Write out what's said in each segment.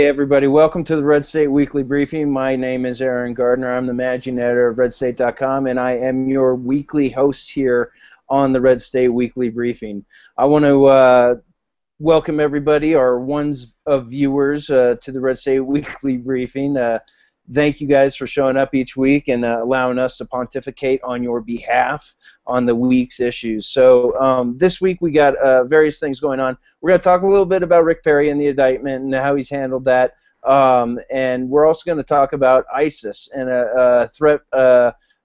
everybody. Welcome to the Red State Weekly Briefing. My name is Aaron Gardner. I'm the managing editor of RedState.com, and I am your weekly host here on the Red State Weekly Briefing. I want to welcome everybody, our ones of viewers, to the Red State Weekly Briefing. Thank you guys for showing up each week and allowing us to pontificate on your behalf on the week's issues. So this week we got various things going on. We're going to talk a little bit about Rick Perry and the indictment and how he's handled that. And we're also going to talk about ISIS and a threat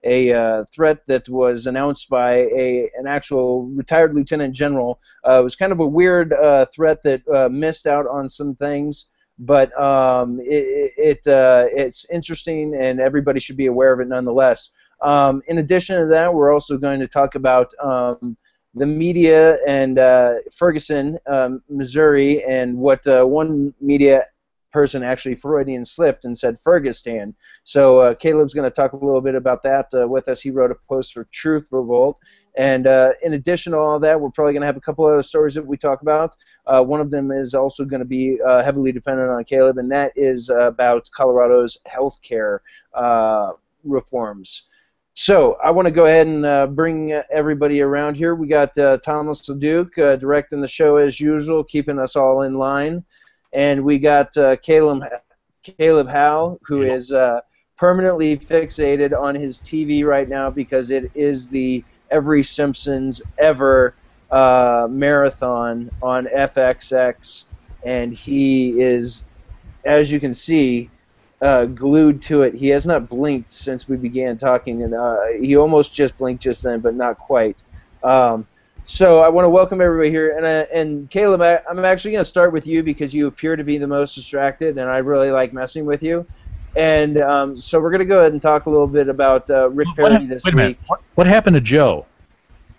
that was announced by an actual retired lieutenant general. It was kind of a weird threat that missed out on some things. But it's interesting, and everybody should be aware of it nonetheless. In addition to that, we're also going to talk about the media and Ferguson, Missouri, and what one media person actually Freudian slipped and said Fergistan. So Caleb's going to talk a little bit about that with us. He wrote a post for Truth Revolt. And in addition to all that, we're probably going to have a couple other stories that we talk about. One of them is also going to be heavily dependent on Caleb, and that is about Colorado's health care reforms. So I want to go ahead and bring everybody around here. We got Thomas Leduc directing the show as usual, keeping us all in line. And we got Caleb Howe, who is permanently fixated on his TV right now because it is the Every Simpsons Ever marathon on FXX, and he is, as you can see, glued to it. He has not blinked since we began talking, and he almost just blinked just then, but not quite. So I want to welcome everybody here, and Caleb, I'm actually going to start with you because you appear to be the most distracted, and I really like messing with you. And so we're going to go ahead and talk a little bit about Rick Perry this week. Wait a minute. What happened to Joe?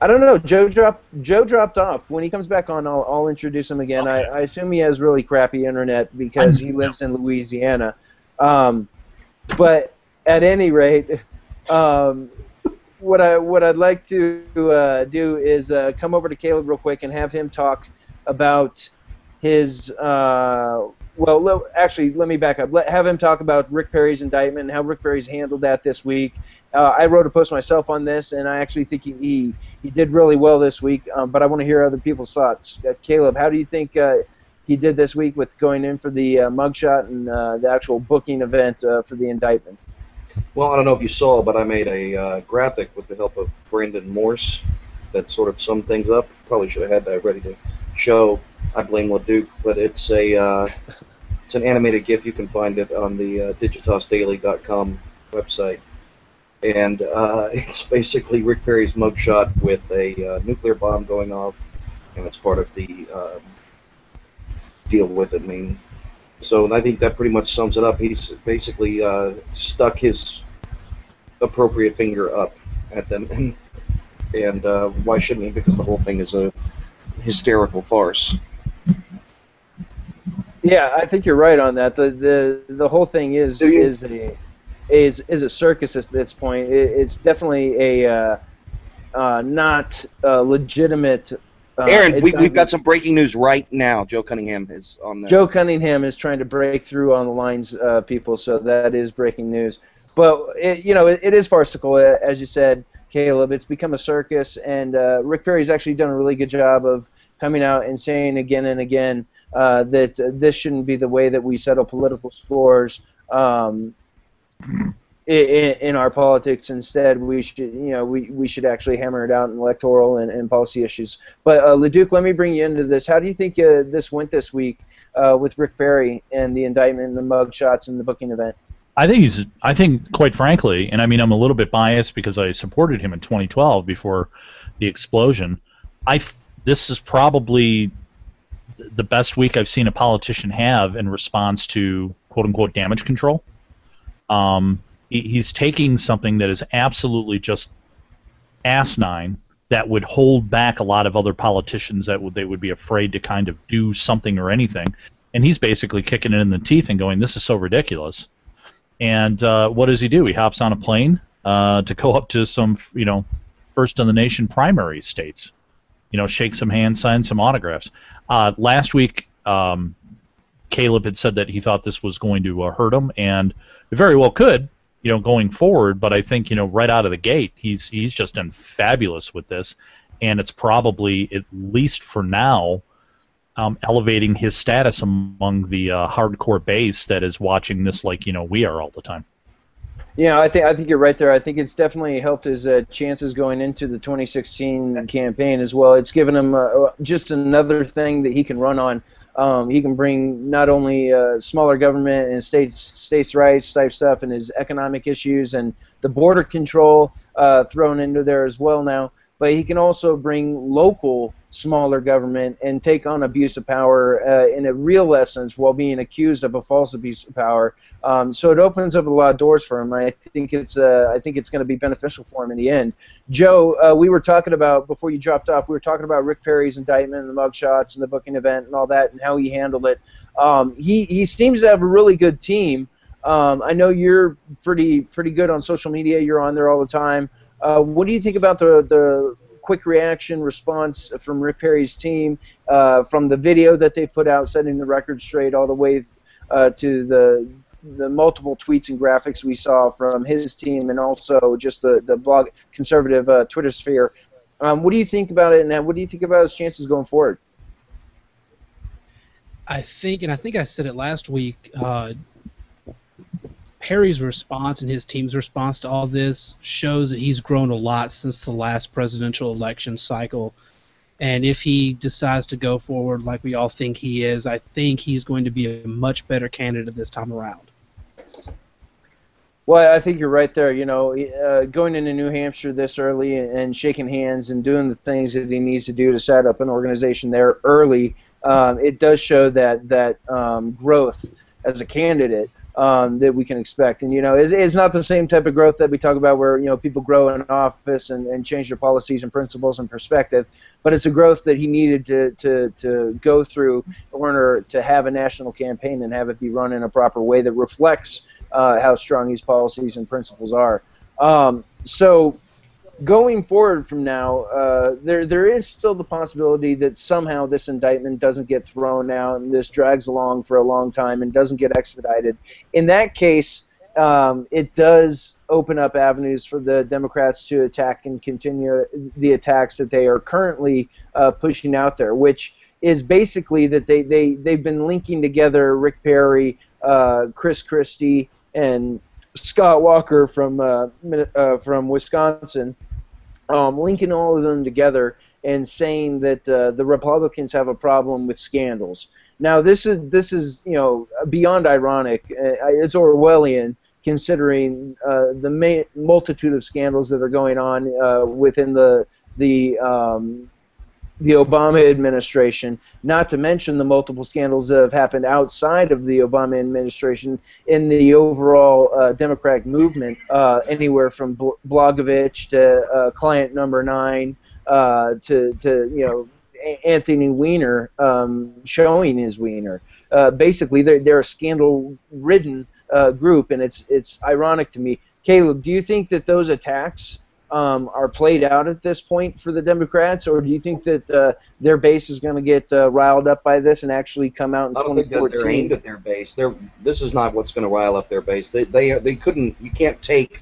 I don't know. Joe dropped off. When he comes back on, I'll introduce him again. Okay. I assume he has really crappy internet because he lives in Louisiana. But at any rate, what I'd like to do is come over to Caleb real quick and have him talk about his well, actually, let me back up. Have him talk about Rick Perry's indictment and how Rick Perry's handled that this week. I wrote a post myself on this, and I actually think he did really well this week, but I want to hear other people's thoughts. Caleb, how do you think he did this week with going in for the mugshot and the actual booking event for the indictment? Well, I don't know if you saw, but I made a graphic with the help of Brandon Morse that sort of summed things up. Probably should have had that ready to show. I blame Leduc, but it's an animated GIF. You can find it on the digitasdaily.com website, and it's basically Rick Perry's mugshot with a nuclear bomb going off, and it's part of the deal with it. I mean, so I think that pretty much sums it up. He's basically stuck his appropriate finger up at them, and why shouldn't he? Because the whole thing is a hysterical farce. Yeah, I think you're right on that. The whole thing is a circus at this point. It's definitely a not legitimate. Aaron, we've got some breaking news right now. Joe Cunningham is on there. Joe Cunningham is trying to break through on the lines, people. So that is breaking news. But it is farcical, as you said, Caleb. It's become a circus, and Rick Perry's actually done a really good job of coming out and saying again and again that this shouldn't be the way that we settle political scores in our politics. Instead, we should, we should actually hammer it out in electoral and policy issues. But Leduc, let me bring you into this. How do you think this went this week with Rick Perry and the indictment and the mug shots and the booking event? I think, quite frankly, and I mean, I'm a little bit biased because I supported him in 2012 before the explosion. This is probably the best week I've seen a politician have in response to quote-unquote damage control. He's taking something that is absolutely just asinine that would hold back a lot of other politicians that they would be afraid to kind of do something or anything, and he's basically kicking it in the teeth and going, this is so ridiculous. And what does he do? He hops on a plane to go up to some, first in the nation primary states, shake some hands, sign some autographs. Last week, Caleb had said that he thought this was going to hurt him, and it very well could, going forward. But I think, right out of the gate, he's just done fabulous with this, and it's probably, at least for now, elevating his status among the hardcore base that is watching this like we are all the time. Yeah, I think you're right there. I think it's definitely helped his chances going into the 2016 campaign as well. It's given him just another thing that he can run on. He can bring not only smaller government and states' rights type stuff and his economic issues and the border control thrown into there as well now, but he can also bring local smaller government and take on abuse of power in a real essence while being accused of a false abuse of power. So it opens up a lot of doors for him. I think it's going to be beneficial for him in the end. Joe, we were talking about, before you dropped off, we were talking about Rick Perry's indictment and the mugshots and the booking event and all that and how he handled it. He seems to have a really good team. I know you're pretty good on social media. You're on there all the time. What do you think about the quick reaction response from Rick Perry's team, from the video that they put out setting the record straight all the way to the multiple tweets and graphics we saw from his team, and also just the blog conservative Twitter sphere? What do you think about it, and what do you think about his chances going forward? I think I said it last week, Perry's response and his team's response to all this shows that he's grown a lot since the last presidential election cycle. And if he decides to go forward like we all think he is, I think he's going to be a much better candidate this time around. Well, I think you're right there. Going into New Hampshire this early and shaking hands and doing the things that he needs to do to set up an organization there early, it does show that growth as a candidate that we can expect. And, it's not the same type of growth that we talk about where, people grow in office and change their policies and principles and perspective, but it's a growth that he needed to go through in order to have a national campaign and have it be run in a proper way that reflects how strong these policies and principles are. So going forward from now, there is still the possibility that somehow this indictment doesn't get thrown out and this drags along for a long time and doesn't get expedited. In that case, it does open up avenues for the Democrats to attack and continue the attacks that they are currently pushing out there, which is basically that they've been linking together Rick Perry, Chris Christie, and Scott Walker from Wisconsin, linking all of them together and saying that the Republicans have a problem with scandals. Now, this is beyond ironic. It's Orwellian, considering the multitude of scandals that are going on within the Obama administration, not to mention the multiple scandals that have happened outside of the Obama administration in the overall Democratic movement, anywhere from Blagojevich to Client Number 9 to Anthony Weiner showing his wiener. Basically, they're a scandal-ridden group, and it's ironic to me. Caleb, do you think that those attacks are played out at this point for the Democrats, or do you think that their base is going to get riled up by this and actually come out in 2014? I don't think that they're aimed at their base. This is not what's going to rile up their base. They couldn't. You can't take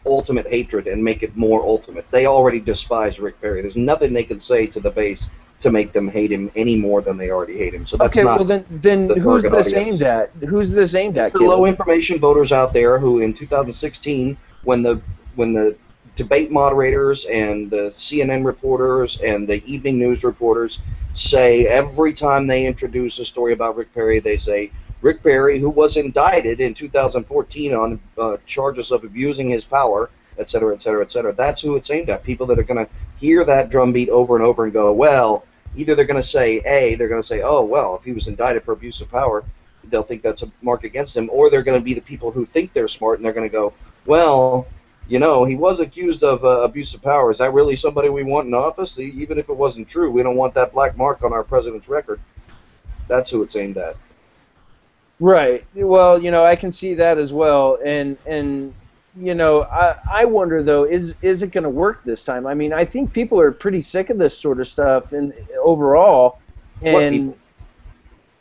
ultimate hatred and make it more ultimate. They already despise Rick Perry. There's nothing they can say to the base to make them hate him any more than they already hate him. So that's not. Okay, well then who's this aimed at? Who's this aimed at? It's the low information voters out there who, in 2016, when the debate moderators and the CNN reporters and the evening news reporters say, every time they introduce a story about Rick Perry, they say, Rick Perry, who was indicted in 2014 on charges of abusing his power, et cetera, et cetera, et cetera. That's who it's aimed at. People that are going to hear that drumbeat over and over and go, well, either they're going to say, they're going to say, oh, well, if he was indicted for abuse of power, they'll think that's a mark against him, or they're going to be the people who think they're smart and they're going to go, well, he was accused of abuse of power. Is that really somebody we want in office? Even if it wasn't true, we don't want that black mark on our president's record. That's who it's aimed at. Right. Well, I can see that as well, and I wonder though, is it going to work this time? I mean, I think people are pretty sick of this sort of stuff, and overall, and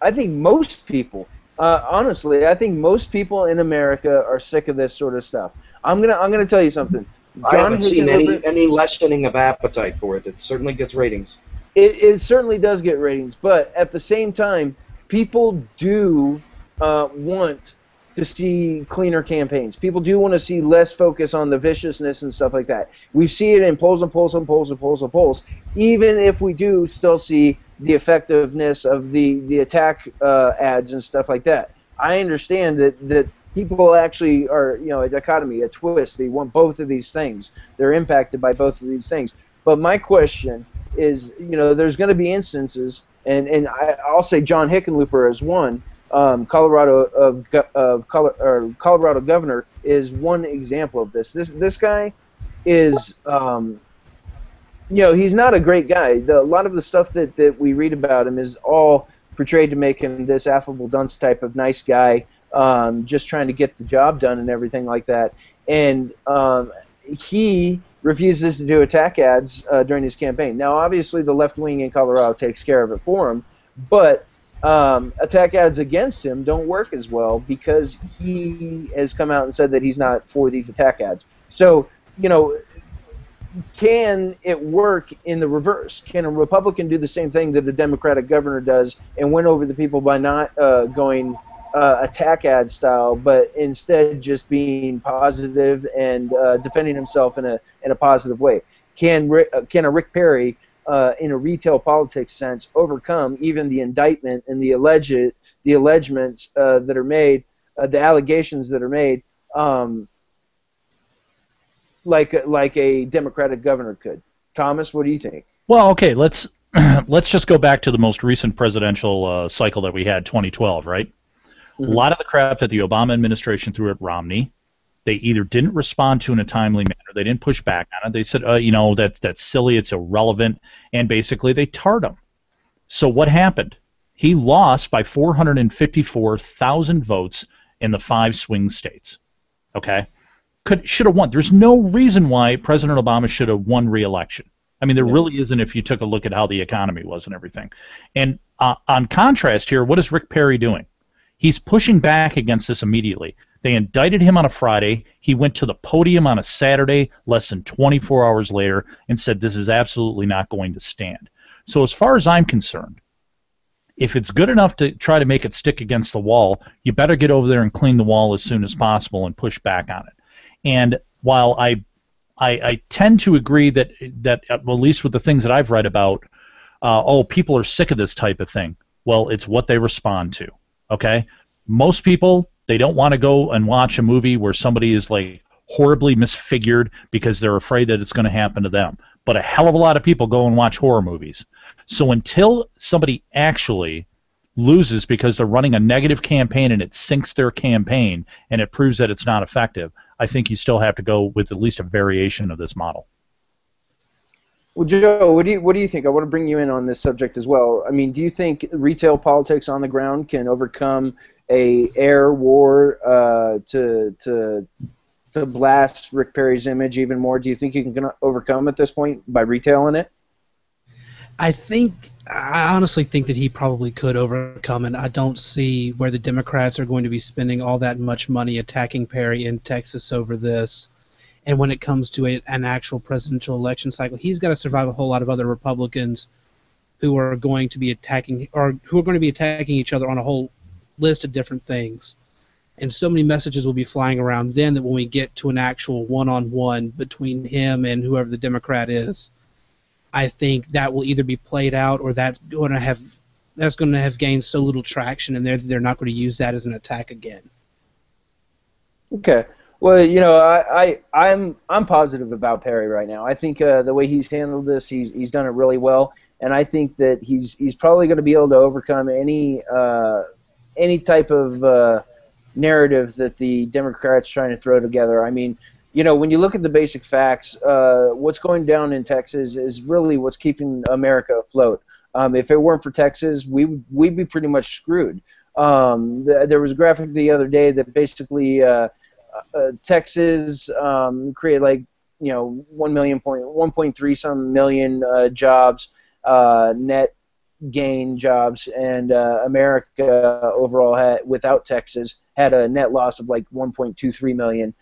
I think most people, honestly, I think most people in America are sick of this sort of stuff. I'm gonna tell you something. I John haven't seen Hickenlooper, any lessening of appetite for it. It certainly gets ratings. it certainly does get ratings, but at the same time, people do want to see cleaner campaigns. People do want to see less focus on the viciousness and stuff like that. We see it in polls and polls and polls and polls and polls. Even if we do still see the effectiveness of the attack ads and stuff like that, I understand that people actually are, a dichotomy, a twist. They want both of these things. They're impacted by both of these things. But my question is, there's going to be instances, and I'll say John Hickenlooper is one. Colorado governor is one example of this. This guy is, he's not a great guy. A lot of the stuff that we read about him is all portrayed to make him this affable dunce type of nice guy, just trying to get the job done and everything like that. And he refuses to do attack ads during his campaign. Now, obviously, the left wing in Colorado takes care of it for him, but attack ads against him don't work as well because he has come out and said that he's not for these attack ads. So, can it work in the reverse? Can a Republican do the same thing that a Democratic governor does and win over the people by not going attack ad style, but instead just being positive and defending himself in a positive way? Can a Rick Perry, in a retail politics sense, overcome even the indictment and the allegements that are made, the allegations that are made, like a Democratic governor could? Thomas, what do you think? Well, okay, let's just go back to the most recent presidential cycle that we had, 2012, right? Mm-hmm. A lot of the crap that the Obama administration threw at Romney, they either didn't respond to in a timely manner, they didn't push back on it, they said, that's silly, it's irrelevant, and basically they tarred him. So what happened? He lost by 454,000 votes in the 5 swing states. Okay? Should have won. There's no reason why President Obama should have won re-election. I mean, there really isn't if you took a look at how the economy was and everything. And on contrast here, what is Rick Perry doing? He's pushing back against this immediately. They indicted him on a Friday. He went to the podium on a Saturday, less than 24 hours later, and said this is absolutely not going to stand. So as far as I'm concerned, if it's good enough to try to make it stick against the wall, you better get over there and clean the wall as soon as possible and push back on it. And while I tend to agree that at least with the things that I've read about, people are sick of this type of thing. Well, it's what they respond to. Okay? Most people, they don't want to go and watch a movie where somebody is like horribly misfigured because they're afraid that it's going to happen to them. But a hell of a lot of people go and watch horror movies. So until somebody actually loses because they're running a negative campaign and it sinks their campaign and it proves that it's not effective, I think you still have to go with at least a variation of this model. Well, Joe, what do you think? I want to bring you in on this subject as well. I mean, do you think retail politics on the ground can overcome a air war to blast Rick Perry's image even more? Do you think you can overcome at this point by retailing it? I honestly think that he probably could overcome it. I don't see where the Democrats are going to be spending all that much money attacking Perry in Texas over this. And when it comes to an actual presidential election cycle, he's got to survive a whole lot of other Republicans who are going to be attacking each other on a whole list of different things. And so many messages will be flying around then that when we get to an actual one-on-one between him and whoever the Democrat is, I think that will either be played out or that's going to have gained so little traction, and they're not going to use that as an attack again. Okay. Well, I'm positive about Perry right now. I think the way he's handled this, he's done it really well, and I think that he's probably going to be able to overcome any type of narrative that the Democrats trying to throw together. I mean, when you look at the basic facts, what's going down in Texas is really what's keeping America afloat. If it weren't for Texas, we'd be pretty much screwed. There was a graphic the other day that basically Texas created 1.3 some million jobs net gain jobs, and America overall without Texas had a net loss of like 1.23 million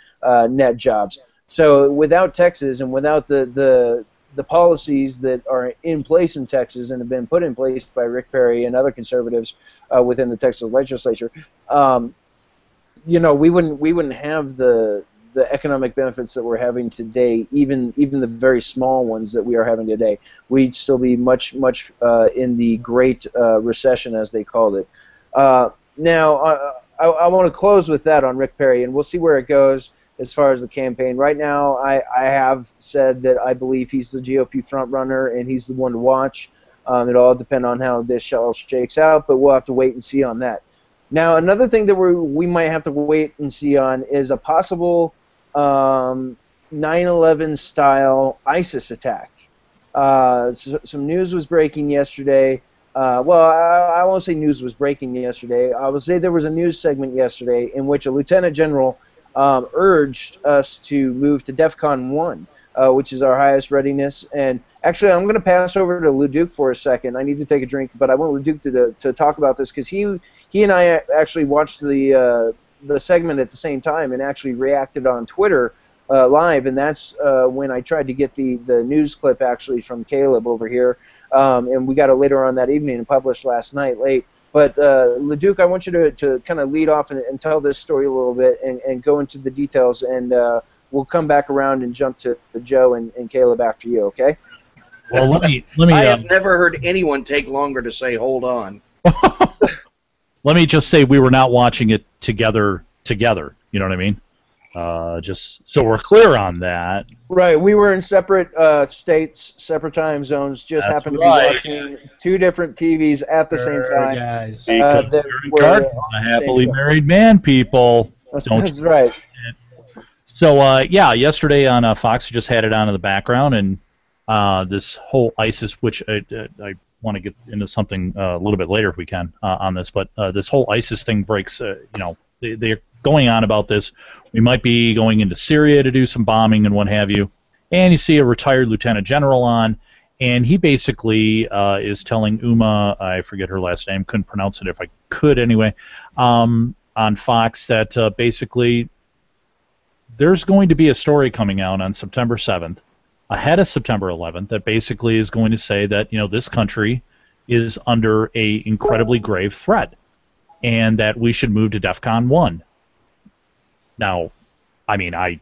net jobs. So without Texas and without the policies that are in place in Texas and have been put in place by Rick Perry and other conservatives within the Texas legislature, we wouldn't have the economic benefits that we're having today, even the very small ones that we are having today. We'd still be much in the Great Recession, as they called it. Now, I want to close with that on Rick Perry, and we'll see where it goes as far as the campaign. Right now, I have said that I believe he's the GOP frontrunner, and he's the one to watch. It'll all depend on how this all shakes out, but we'll have to wait and see on that. Now, another thing that we might have to wait and see on is a possible 9/11 style ISIS attack. Some news was breaking yesterday. I won't say news was breaking yesterday. I will say there was a news segment yesterday in which a lieutenant general urged us to move to DEFCON 1, which is our highest readiness. And actually, I'm going to pass over to Leduc for a second. I need to take a drink, but I want Leduc to talk about this because he and I actually watched the segment at the same time and actually reacted on Twitter live, and that's when I tried to get the news clip actually from Caleb over here, and we got it later on that evening and published last night late. But Leduc, I want you to kind of lead off and tell this story a little bit and go into the details, and we'll come back around and jump to Joe and Caleb after you, okay? Well, let me. I have never heard anyone take longer to say "hold on." Let me just say we were not watching it together. You know what I mean? Just so we're clear on that. Right. We were in separate states, separate time zones. Just That's happened to right. be watching two different TVs at the same time. Guys. Happily married man, people. That's right. So yesterday on Fox, we just had it on in the background, and this whole ISIS, which I want to get into something a little bit later if we can on this, but this whole ISIS thing breaks. They're going on about this. We might be going into Syria to do some bombing and what have you. And you see a retired lieutenant general on, and he basically is telling Uma, I forget her last name, couldn't pronounce it if I could anyway, on Fox that basically there's going to be a story coming out on September 7th, ahead of September 11th, that basically is going to say that this country is under a incredibly grave threat, and that we should move to DEFCON 1. Now, I mean, I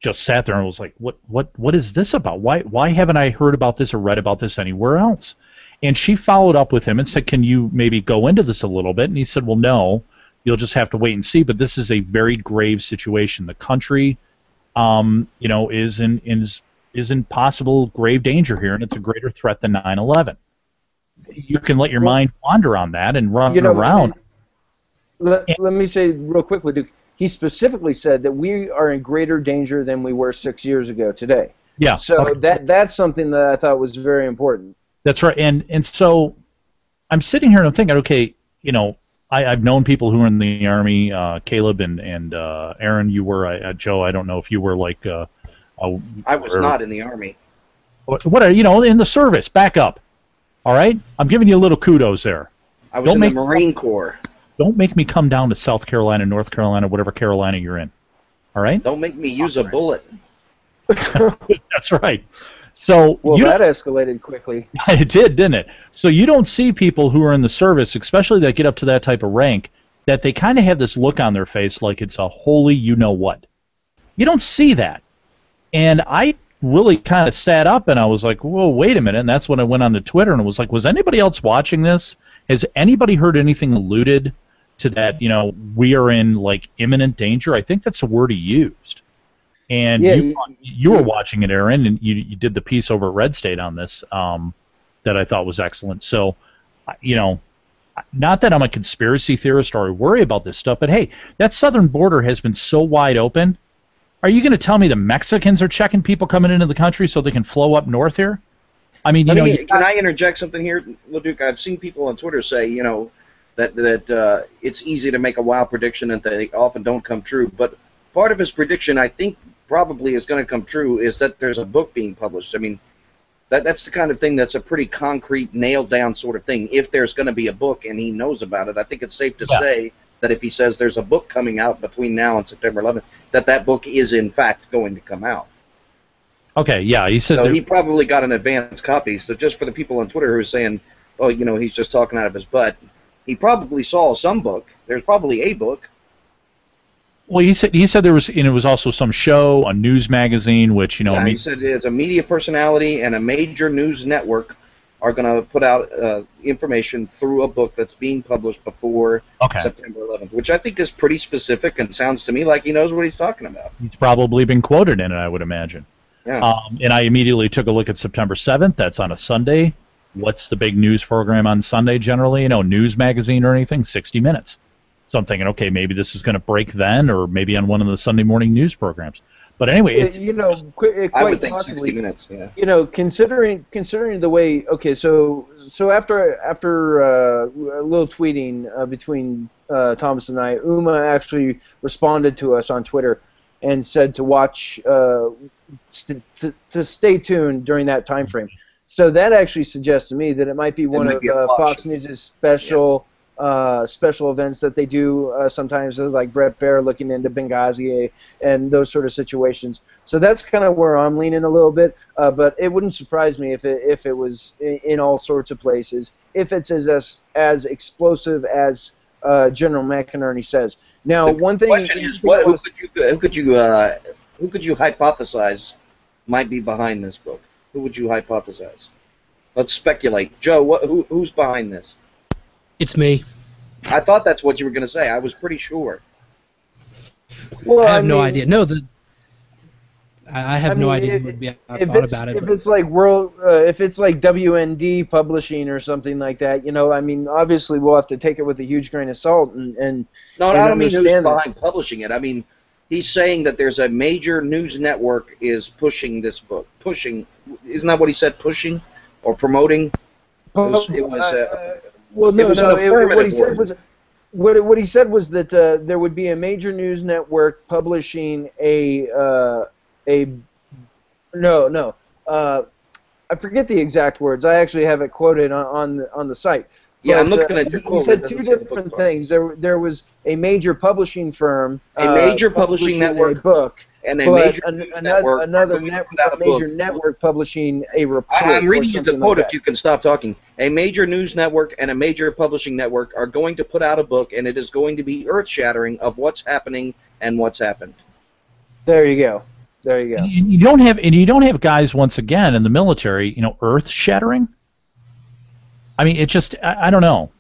just sat there and was like, what is this about? Why haven't I heard about this or read about this anywhere else? And she followed up with him and said, can you maybe go into this a little bit? And he said, well, no, you'll just have to wait and see. But this is a very grave situation. The country, is in possible grave danger here, and it's a greater threat than 9/11. You can let your mind wander on that and run around. Let me say real quickly, Duke. He specifically said that we are in greater danger than we were 6 years ago today. Yeah. So okay. That's something that I thought was very important. That's right. And so I'm sitting here and I'm thinking, okay, I've known people who were in the Army, Caleb and Aaron, you were, Joe, I don't know if you were like... I was not in the Army. What are in the service? Back up. All right? I'm giving you a little kudos there. I was in the Marine Corps. Don't make me come down to South Carolina, North Carolina, whatever Carolina you're in. All right? Don't make me use a bullet. That's right. So that escalated quickly. It did, didn't it? So you don't see people who are in the service, especially that get up to that type of rank, that they kind of have this look on their face like it's a holy you-know-what. You don't see that. And I really kind of sat up and I was like, whoa, wait a minute. And that's when I went on to Twitter and it was like, was anybody else watching this? Has anybody heard anything alluded to that, we are in like imminent danger? I think that's the word he used. And you were watching it, Aaron, and you did the piece over at RedState on this that I thought was excellent. So, not that I'm a conspiracy theorist or I worry about this stuff, but hey, that southern border has been so wide open. Are you going to tell me the Mexicans are checking people coming into the country so they can flow up north here? I mean, can I interject something here, Leduc? I've seen people on Twitter say, that it's easy to make a wild prediction and they often don't come true. But part of his prediction, I think, probably is going to come true is that there's a book being published. I mean, That's the kind of thing that's a pretty concrete, nailed down sort of thing. If there's going to be a book and he knows about it, I think it's safe to say that if he says there's a book coming out between now and September 11th, that book is in fact going to come out. Okay, yeah, he said. So he probably got an advance copy. So just for the people on Twitter who are saying, "Oh, you know, he's just talking out of his butt," he probably saw some book. There's probably a book. Well, he said there was, and it was also some show, a news magazine, which he said it's a media personality and a major news network are going to put out information through a book that's being published before September 11th, which I think is pretty specific and sounds to me like he knows what he's talking about. He's probably been quoted in it, I would imagine. Yeah. And I immediately took a look at September 7th. That's on a Sunday. What's the big news program on Sunday generally? News magazine or anything? 60 Minutes. So I'm thinking, okay, maybe this is going to break then, or maybe on one of the Sunday morning news programs. But anyway, it's, quite I would think possibly, 60 Minutes. Yeah. Considering the way, okay, so after a little tweeting between Thomas and I, Uma actually responded to us on Twitter and said to watch, to stay tuned during that time frame. So that actually suggests to me that it might be one of Fox News' special events that they do sometimes, like Brett Baer looking into Benghazi and those sort of situations. So that's kind of where I'm leaning a little bit. But it wouldn't surprise me if it was in all sorts of places, if it's as explosive as General McInerney says. Now, one thing. The question is, who could you hypothesize might be behind this book? Who would you hypothesize? Let's speculate. Joe, who's behind this? It's me. I thought that's what you were going to say. I was pretty sure. Well, I have no idea. No, I have no idea who would be. I thought about it. If it's like if it's like WND Publishing or something like that, obviously we'll have to take it with a huge grain of salt and. No, I don't mean who's behind publishing it. I mean, he's saying that there's a major news network is pushing this book. Pushing, isn't that what he said? Pushing or promoting? What he said was that there would be a major news network publishing I forget the exact words. I actually have it quoted on the site. Yeah, I'm looking at your quote. He said two different things. There was a major publishing firm, a major publishing network, a book, and a major network, another major network publishing a report. I'm reading you the quote. If you can stop talking, a major news network and a major publishing network are going to put out a book, and it is going to be earth-shattering of what's happening and what's happened. There you go. There you go. You don't have guys once again in the military, earth-shattering. I mean, it just, I don't know.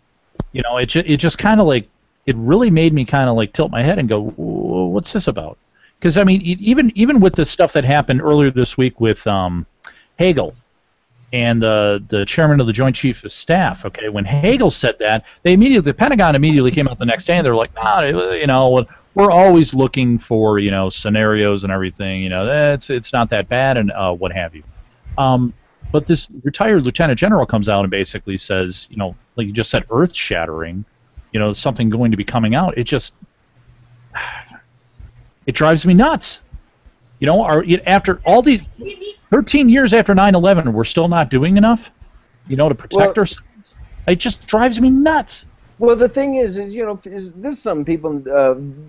It just kind of like, it really made me kind of like tilt my head and go, what's this about? Because, I mean, even with the stuff that happened earlier this week with Hagel and the chairman of the Joint Chiefs of Staff, okay, when Hagel said that, the Pentagon immediately came out the next day and they were like, we're always looking for, scenarios and everything, it's not that bad and what have you. But this retired lieutenant general comes out and basically says, like you just said, earth-shattering, something going to be coming out. It drives me nuts. After all these 13 years after 9/11, we're still not doing enough, to protect ourselves. It just drives me nuts. Well, the thing is this is something people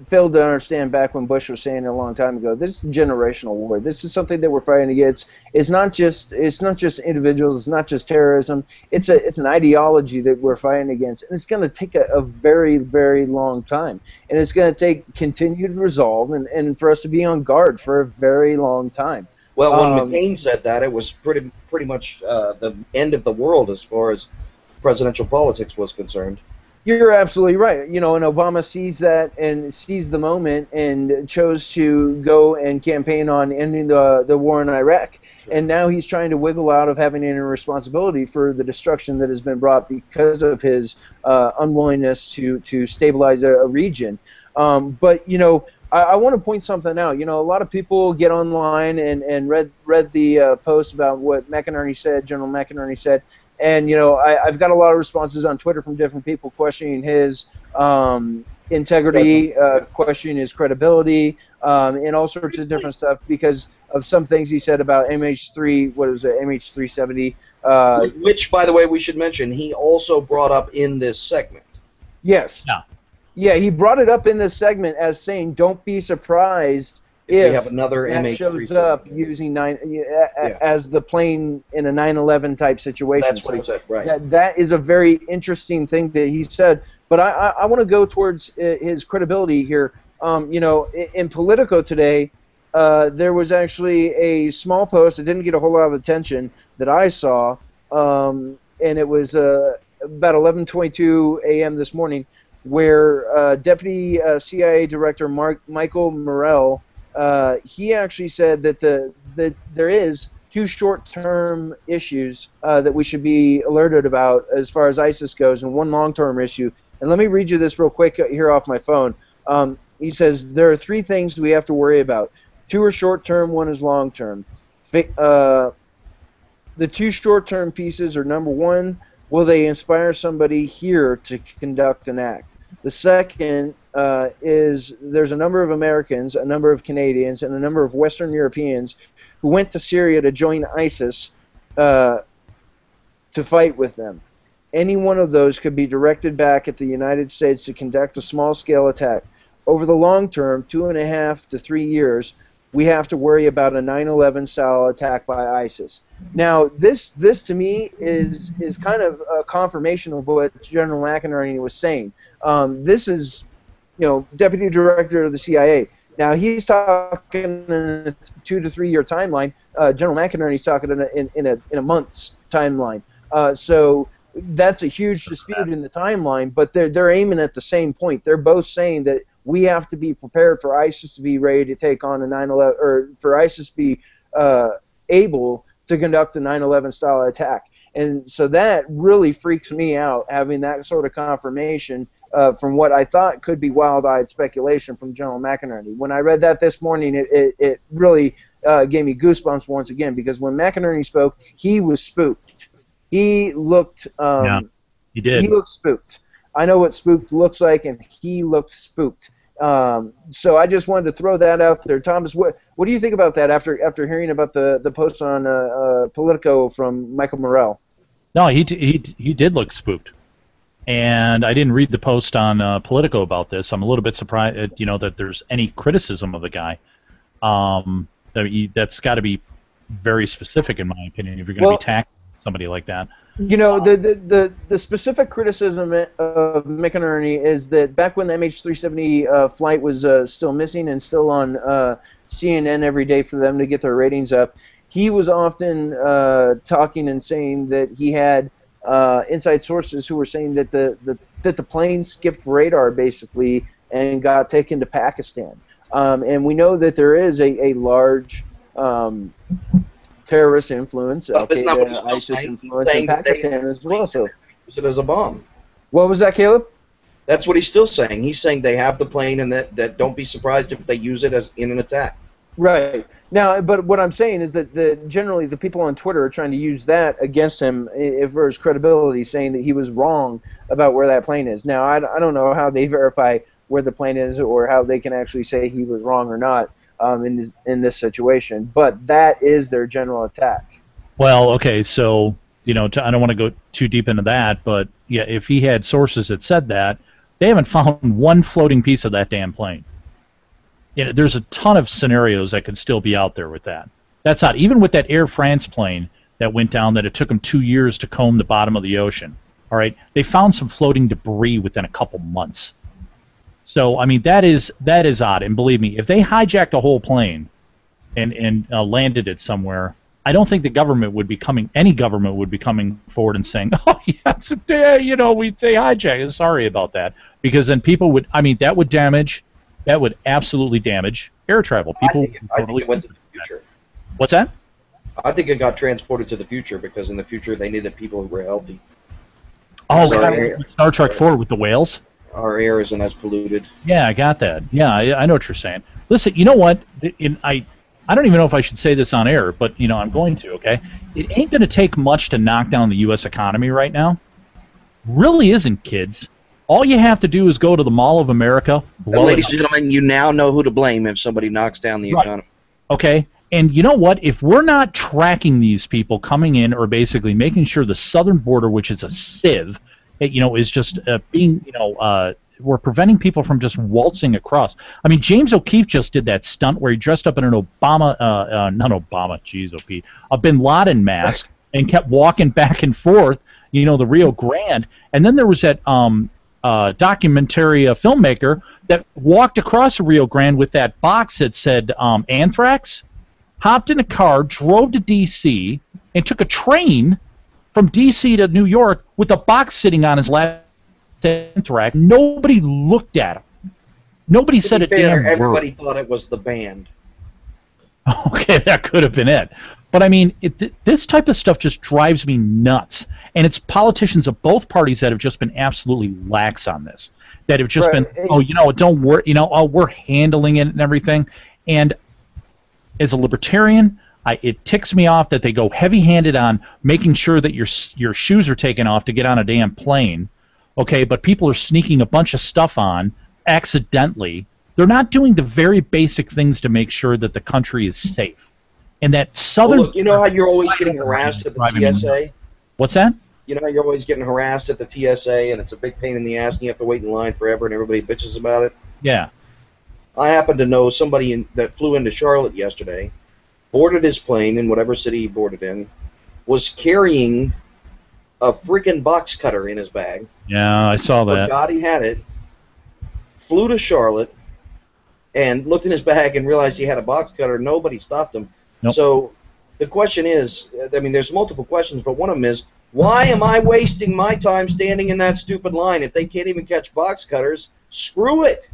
failed to understand back when Bush was saying it a long time ago. This is generational war. This is something that we're fighting against. It's not just individuals. It's not just terrorism. It's an ideology that we're fighting against, and it's going to take a very, very long time, and it's going to take continued resolve and for us to be on guard for a very long time. Well, when McCain said that, it was pretty much the end of the world as far as presidential politics was concerned. You're absolutely right. And Obama sees that and sees the moment and chose to go and campaign on ending the war in Iraq. And now he's trying to wiggle out of having any responsibility for the destruction that has been brought because of his unwillingness to stabilize a region. But I want to point something out. A lot of people get online and read the post about what McInerney said, General McInerney said. And I've got a lot of responses on Twitter from different people questioning his integrity, questioning his credibility, and all sorts of different stuff because of some things he said about MH3, what was it, MH370. Which, by the way, we should mention, he also brought up in this segment. Yes. Yeah. Yeah, he brought it up in this segment as saying, don't be surprised if we have another that MH370 shows up using as the plane in a 9/11 type situation. That's what he said, right. That is a very interesting thing that he said. But I want to go towards his credibility here. You know, in Politico today, there was actually a small post that didn't get a whole lot of attention that I saw, and it was about 11:22 a.m. this morning, where Deputy CIA Director Michael Morrell, he actually said that that there is 2 short-term issues that we should be alerted about as far as ISIS goes, and 1 long-term issue. And let me read you this real quick here off my phone. He says there are 3 things we have to worry about. 2 are short-term, 1 is long-term. The 2 short-term pieces are, number 1, will they inspire somebody here to conduct an act? The second is there's a number of Americans, a number of Canadians, and a number of Western Europeans who went to Syria to join ISIS to fight with them. Any one of those could be directed back at the United States to conduct a small-scale attack. Over the long term, 2.5 to 3 years, we have to worry about a 9/11 style attack by ISIS. Now, this to me is kind of a confirmation of what General McInerney was saying. This is, you know, Deputy Director of the CIA. Now he's talking in a 2 to 3 year timeline. General McInerney's talking in a month's timeline. So that's a huge dispute in the timeline. But they're aiming at the same point. They're both saying that we have to be prepared for ISIS to be ready to take on a 9/11, or for ISIS to be able to conduct a 9/11 style attack. And so that really freaks me out, having that sort of confirmation from what I thought could be wild-eyed speculation from General McInerney. When I read that this morning, it really gave me goosebumps once again, because when McInerney spoke, he was spooked. He looked yeah, he did. He looked spooked. I know what spooked looks like, and he looked spooked. So I just wanted to throw that out there. Thomas, what do you think about that after hearing about the post on Politico from Michael Morrell? No, he did look spooked, and I didn't read the post on Politico about this. I'm a little bit surprised, you know, that there's any criticism of the guy. That's got to be very specific, in my opinion, if you're going to be tackling somebody like that. You know, the specific criticism of McInerney is that back when the MH370 flight was still missing and still on CNN every day for them to get their ratings up, he was often talking and saying that he had inside sources who were saying that the plane skipped radar basically and got taken to Pakistan. And we know that there is a large terrorist influence, Al-Qaeda, ISIS influence in Pakistan as well. So use it as a bomb. What was that, Caleb? That's what he's still saying. He's saying they have the plane, and that don't be surprised if they use it as in an attack. Right. Now, but what I'm saying is that generally the people on Twitter are trying to use that against him for his credibility, saying that he was wrong about where that plane is. Now, I don't know how they verify where the plane is or how they can actually say he was wrong or not. In this situation, but that is their general attack. Well, okay, so you know, I don't want to go too deep into that, but yeah, if he had sources that said that, they haven't found one floating piece of that damn plane. You know, there's a ton of scenarios that could still be out there with that. That's not even with that Air France plane that went down. That it took them 2 years to comb the bottom of the ocean. All right, they found some floating debris within a couple months. So I mean that is odd, and believe me, if they hijacked a whole plane and landed it somewhere, I don't think any government would be coming forward and saying, oh yeah, you know, they hijacked. Sorry about that, because then people would, I mean, that would absolutely damage air travel. People I think it went to the future. What's that? I think it got transported to the future because in the future they needed people who were healthy. Oh, Star Trek 4 with the whales. Our air isn't as polluted. Yeah, I got that. Yeah, I know what you're saying. Listen, you know what? I don't even know if I should say this on air, but you know I'm going to. Okay, it ain't going to take much to knock down the U.S. economy right now. Really isn't, kids. All you have to do is go to the Mall of America. And ladies and gentlemen, you now know who to blame if somebody knocks down the economy. Okay, and you know what? If we're not tracking these people coming in, or basically making sure the southern border, which is a sieve, is just being, we're preventing people from just waltzing across. I mean, James O'Keefe just did that stunt where he dressed up in an a Bin Laden mask and kept walking back and forth, the Rio Grande. And then there was that documentary filmmaker that walked across the Rio Grande with that box that said anthrax, hopped in a car, drove to D.C., and took a train from D.C. to New York with a box sitting on his lap. Anthrax. Nobody looked at him. Nobody said a damn word. Everybody thought it was the band. Okay, that could have been it. But I mean, this type of stuff just drives me nuts. And it's politicians of both parties that have just been absolutely lax on this. That have just been, don't worry, we're handling it and everything. And as a libertarian, it ticks me off that they go heavy-handed on making sure that your shoes are taken off to get on a damn plane. Okay, but people are sneaking a bunch of stuff on accidentally. They're not doing the very basic things to make sure that the country is safe. And that southern... Well, look, you know how you're always getting harassed at the TSA? What's that? You know how you're always getting harassed at the TSA, and it's a big pain in the ass, and you have to wait in line forever, and everybody bitches about it? Yeah. I happen to know somebody that flew into Charlotte yesterday, boarded his plane in whatever city he boarded in, was carrying a freaking box cutter in his bag. Yeah, I saw that. Forgot he had it. Flew to Charlotte and looked in his bag and realized he had a box cutter. Nobody stopped him. Nope. So the question is, I mean, there's multiple questions, but one of them is, why am I wasting my time standing in that stupid line? If they can't even catch box cutters, screw it.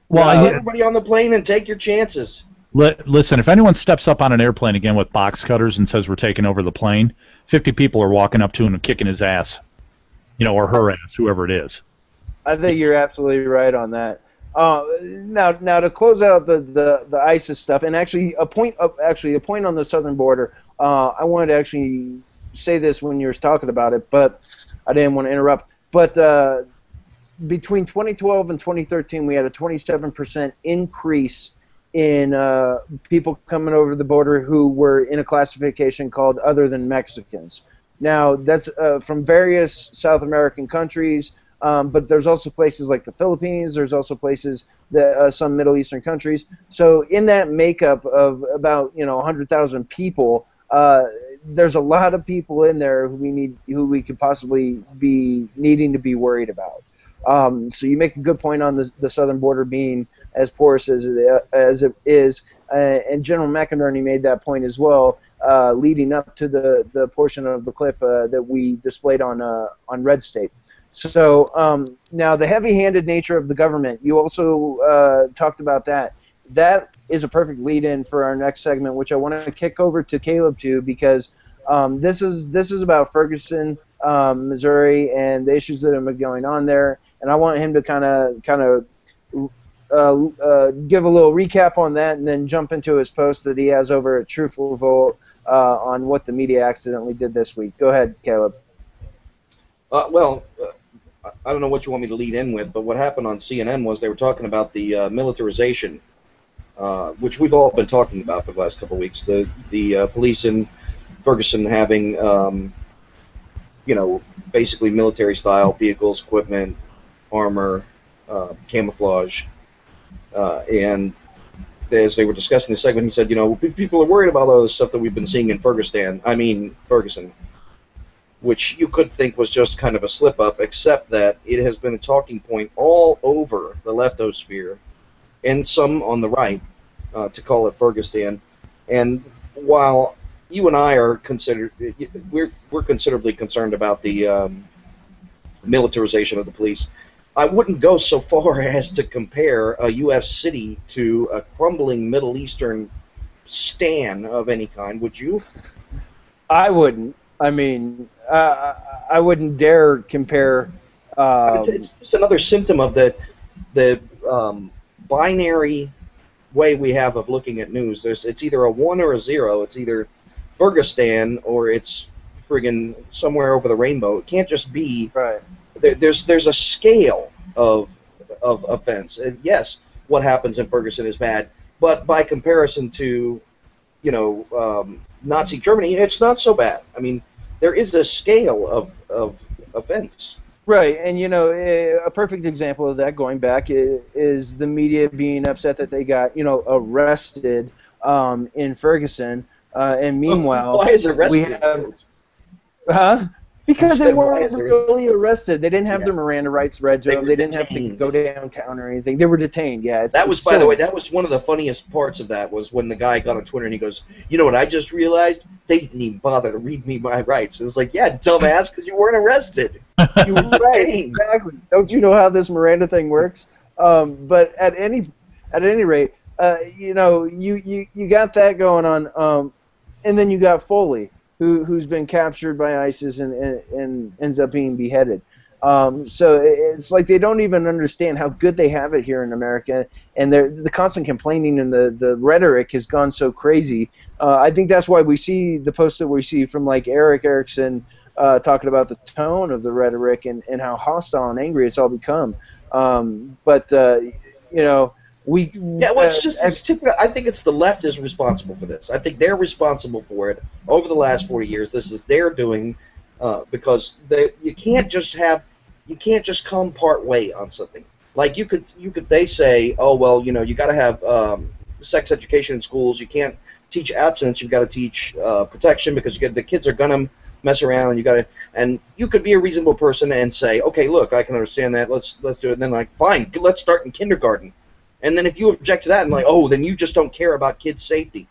Well, everybody on the plane and take your chances. Listen, if anyone steps up on an airplane again with box cutters and says we're taking over the plane, 50 people are walking up to him and kicking his ass, or her ass, whoever it is. I think you're absolutely right on that. Now to close out the ISIS stuff, and actually a point on the southern border. I wanted to actually say this when you were talking about it, but I didn't want to interrupt. But between 2012 and 2013, we had a 27% increase in people coming over the border who were in a classification called other than Mexicans. Now, that's from various South American countries, but there's also places like the Philippines, there's also places that some Middle Eastern countries. So in that makeup of about 100,000 people, there's a lot of people in there who we could possibly be needing to be worried about. So you make a good point on the southern border being as porous as it is, and General McInerney made that point as well, leading up to the portion of the clip that we displayed on RedState. So now the heavy-handed nature of the government, you also talked about that. That is a perfect lead-in for our next segment, which I want to kick over to Caleb to, because this is about Ferguson, Missouri, and the issues that have been going on there, and I want him to kind of give a little recap on that, and then jump into his post that he has over at Truthful Revolt on what the media accidentally did this week. Go ahead, Caleb. I don't know what you want me to lead in with, but what happened on CNN was they were talking about the militarization, which we've all been talking about for the last couple of weeks. The police in Ferguson having, basically military-style vehicles, equipment, armor, camouflage, and as they were discussing the segment, he said, people are worried about all this stuff that we've been seeing in Ferguson, which you could think was just kind of a slip-up, except that it has been a talking point all over the leftosphere, and some on the right, to call it Ferguson. And while you and I are we're considerably concerned about the militarization of the police, I wouldn't go so far as to compare a U.S. city to a crumbling Middle Eastern stan of any kind, would you? I wouldn't. I mean, I wouldn't dare compare. It's just another symptom of the binary way we have of looking at news. It's either a 1 or a 0. It's either Ferguson or it's friggin' somewhere over the rainbow. It can't just be right. there's a scale of offense. And yes, what happens in Ferguson is bad, but by comparison to, Nazi Germany, it's not so bad. I mean, there is a scale of offense. Right, and a perfect example of that going back is the media being upset that they got arrested in Ferguson, and meanwhile why is arrested? we have, because they weren't really arrested. They didn't have their Miranda rights read to them. They didn't have to go downtown or anything. They were detained. Yeah, that was, by the way, that was one of the funniest parts of that, was when the guy got on Twitter and he goes, "You know what I just realized? They didn't even bother to read me my rights." It was like, yeah, dumbass, because you weren't arrested. You were right, exactly. Don't you know how this Miranda thing works? But at any rate, you got that going on, and then you got Foley, who's been captured by ISIS and ends up being beheaded. So it's like they don't even understand how good they have it here in America, and the constant complaining and the rhetoric has gone so crazy. I think that's why we see the posts that we see from like Eric Erickson talking about the tone of the rhetoric and how hostile and angry it's all become. It's typical. I think it's the left is responsible for this. I think they're responsible for it over the last 40 years. This is their doing, because you can't just come part way on something. Like they say, oh well, you got to have sex education in schools. You can't teach abstinence. You've got to teach protection, because the kids are gonna mess around, and you could be a reasonable person and say, okay, look, I can understand that. Let's do it. And then like, fine, let's start in kindergarten. And then if you object to that and like, oh, then you just don't care about kids' safety.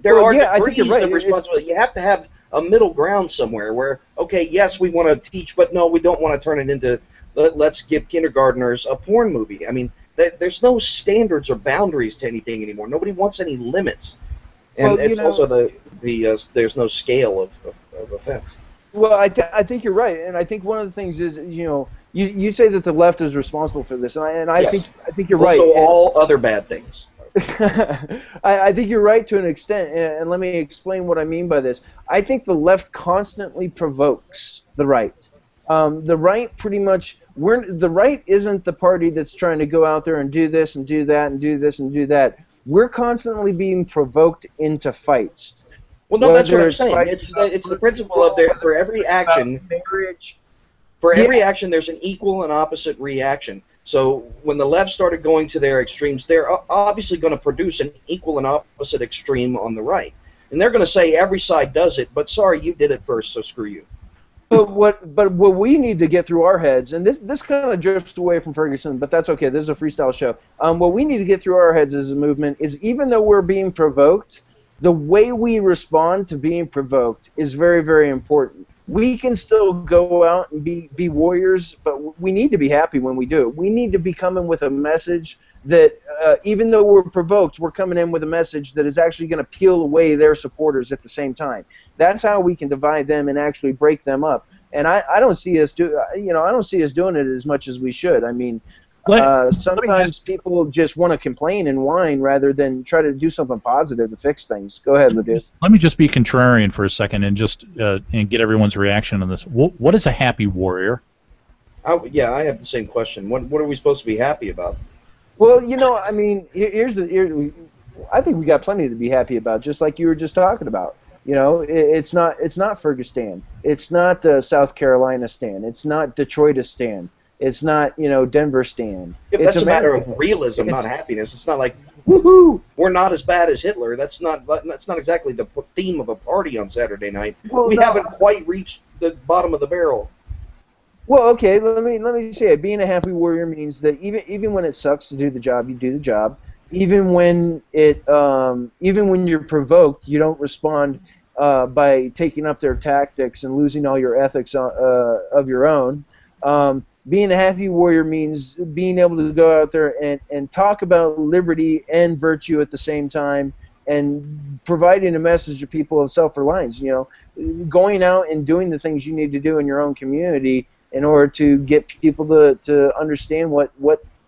I think you're right. Of responsibility. You have to have a middle ground somewhere where, okay, yes, we want to teach, but no, we don't want to turn it into let's give kindergartners a porn movie. I mean, there's no standards or boundaries to anything anymore. Nobody wants any limits. And it's also there's no scale of offense. Well, I think you're right, and I think one of the things is you say that the left is responsible for this, and I think you're right. So all other bad things. I think you're right to an extent, and let me explain what I mean by this. I think the left constantly provokes the right. The right pretty much the right isn't the party that's trying to go out there and do this and do that and do this and do that. We're constantly being provoked into fights. Well, no, that's what I'm saying. It's the principle of for every action, every action, there's an equal and opposite reaction. So when the left started going to their extremes, they're obviously going to produce an equal and opposite extreme on the right. And they're going to say every side does it, but sorry, you did it first, so screw you. But what we need to get through our heads, and this kind of drifts away from Ferguson, but that's okay. This is a freestyle show. What we need to get through our heads as a movement is, even though we're being provoked, the way we respond to being provoked is very, very important. We can still go out and be warriors, but we need to be happy when we do it. We need to be coming with a message that, even though we're provoked, we're coming in with a message that is actually going to peel away their supporters at the same time. That's how we can divide them and actually break them up. And I don't see us doing it as much as we should. I mean, sometimes people just want to complain and whine rather than try to do something positive to fix things. Go ahead, Ledoux. Let me just be contrarian for a second and just and get everyone's reaction on this. What is a happy warrior? I have the same question. What are we supposed to be happy about? Well, I mean, I think we got plenty to be happy about, just like you were just talking about. It's not Ferguson. It's not South Carolina stand. It's not Detroit stand. It's not, Denver stand. Yeah, that's a matter of realism, not happiness. It's not like, woohoo, we're not as bad as Hitler. That's not exactly the theme of a party on Saturday night. Well, we haven't quite reached the bottom of the barrel. Well, okay, let me say it. Being a happy warrior means that even when it sucks to do the job, you do the job. Even when you're provoked, you don't respond by taking up their tactics and losing all your ethics of your own. Being a happy warrior means being able to go out there and talk about liberty and virtue at the same time, and providing a message to people of self-reliance. Going out and doing the things you need to do in your own community in order to get people to understand what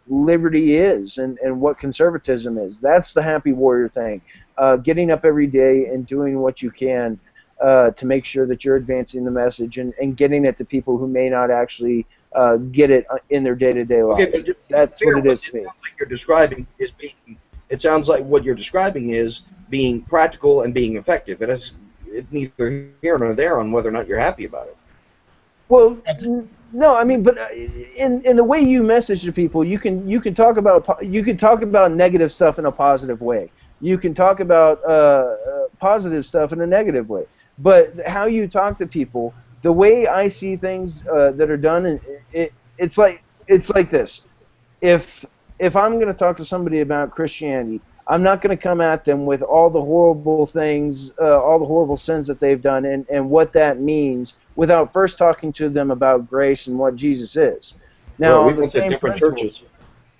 liberty is and what conservatism is. That's the happy warrior thing. Getting up every day and doing what you can to make sure that you're advancing the message and getting it to people who may not actually get it in their day-to-day lives. Okay, but That's what it is to me. It sounds like what you're describing is being practical and being effective. It's neither here nor there on whether or not you're happy about it. Well, no, I mean, but in the way you message to people, you can talk about negative stuff in a positive way. You can talk about positive stuff in a negative way. But how you talk to people, the way I see things that are done, it's like this. If I'm going to talk to somebody about Christianity, I'm not going to come at them with all the horrible things, all the horrible sins that they've done, and what that means, without first talking to them about grace and what Jesus is. Now, we went to different churches.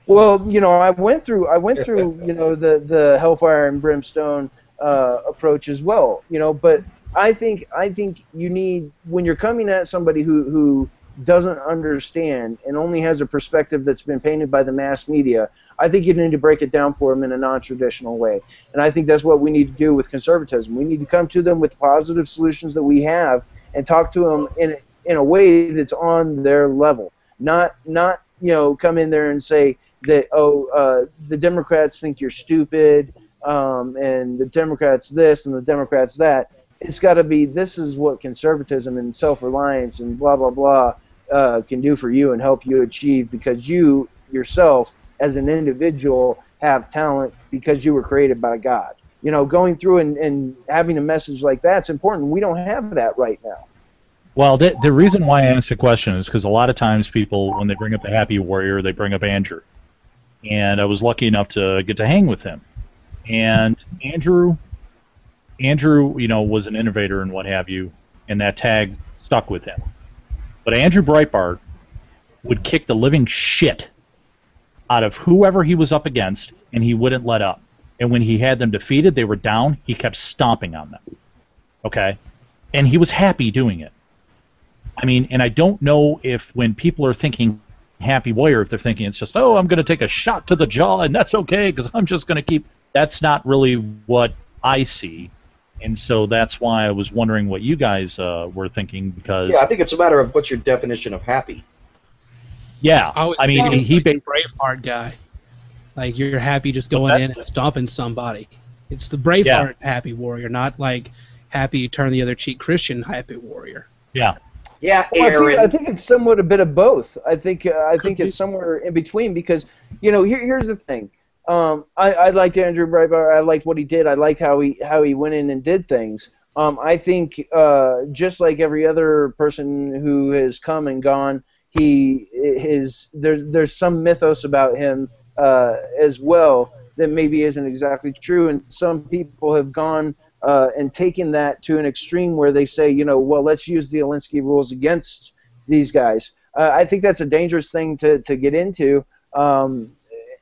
Well, I went through, the hellfire and brimstone approach as well, But I think you need, when you're coming at somebody who doesn't understand and only has a perspective that's been painted by the mass media, I think you need to break it down for them in a non-traditional way. And I think that's what we need to do with conservatism. We need to come to them with positive solutions that we have and talk to them in a way that's on their level. Not come in there and say that, the Democrats think you're stupid, and the Democrats this and the Democrats that. It's got to be, this is what conservatism and self-reliance and blah, blah, blah can do for you and help you achieve, because you yourself as an individual have talent because you were created by God. Going through and having a message like that's important. We don't have that right now. Well, the reason why I asked the question is because a lot of times people, when they bring up the Happy Warrior, they bring up Andrew. And I was lucky enough to get to hang with him. And Andrew, was an innovator and what have you, and that tag stuck with him. But Andrew Breitbart would kick the living shit out of whoever he was up against, and he wouldn't let up. And when he had them defeated, they were down, he kept stomping on them. Okay? And he was happy doing it. I mean, and I don't know if when people are thinking Happy Warrior, if they're thinking it's just, I'm going to take a shot to the jaw, and that's okay, because I'm just going to keep... That's not really what I see. And so that's why I was wondering what you guys were thinking, because... Yeah, I think it's a matter of what's your definition of happy. Yeah, I mean, he like Braveheart guy. Like, you're happy just going in and stomping somebody. It's the Braveheart Happy Warrior, not like happy turn the other cheek Christian Happy Warrior. Yeah. Yeah, Aaron. I think it's somewhat a bit of both. I think it's somewhere in between, because here's the thing. I liked Andrew Breitbart. I liked what he did. I liked how he went in and did things. I think just like every other person who has come and gone, there's some mythos about him as well that maybe isn't exactly true, and some people have gone and taken that to an extreme where they say, well, let's use the Alinsky rules against these guys. I think that's a dangerous thing to get into.